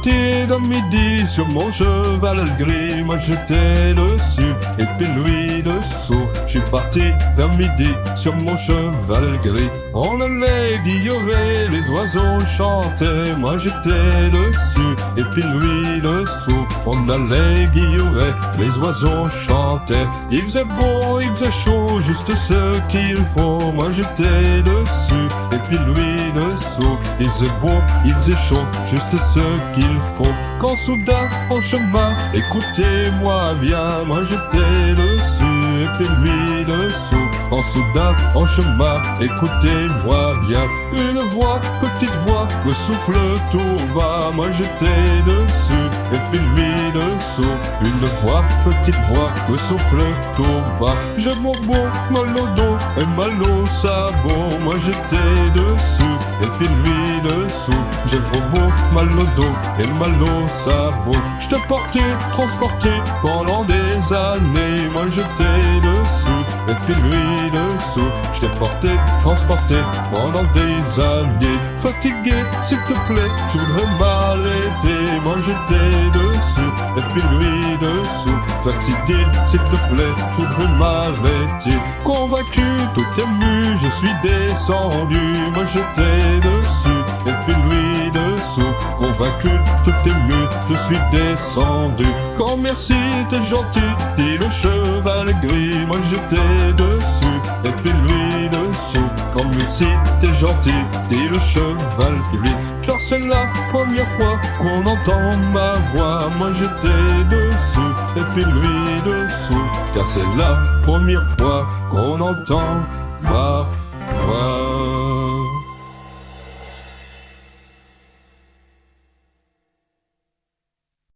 parti de midi sur mon cheval gris, moi j'étais dessus, et puis lui dessous. Je suis parti vers midi sur mon cheval gris. On allait guillorer, les oiseaux chantaient, moi j'étais dessus, et puis lui dessous. On allait guillorer, les oiseaux chantaient. Il faisait beau, il faisait chaud, juste ce qu'il faut. Moi j'étais dessus, et puis lui dessous. Il faisait beau, il faisait chaud, juste ce qu'il faut. Quand soudain en chemin, écoutez-moi bien, moi j'étais dessus, et puis lui dessous. Quand soudain en chemin, écoutez-moi bien. Une voix, petite voix, me souffle tout bas, moi j'étais dessus, et puis lui dessous. Une voix, petite voix, me souffle tout bas. J'ai mon beau mal au dos et mal au sabot, moi j'étais dessus, et puis lui dessous. J'ai mon beau mal au dos et mal au sabot. Je t'ai porté, transporté pendant des années, moi j'étais dessus, et puis lui dessous. Je t'ai porté, transporté pendant des années. Fatigué, s'il te plaît, je voudrais m'arrêter, moi j'étais dessus, et puis lui dessous. Fatigué, s'il te plaît, je voudrais m'arrêter. Convaincu, tout ému, je suis descendu, moi j'étais dessus, et puis lui dessous. Convaincu, tout ému, je suis descendu. Quand merci, t'es gentil, dit le cheval gris, moi j'étais dessus, et puis lui dessous. Quand merci, t'es gentil, dit le cheval gris. Car c'est la première fois qu'on entend ma voix, moi j'étais dessus, et puis lui dessous. Car c'est la première fois qu'on entend ma voix.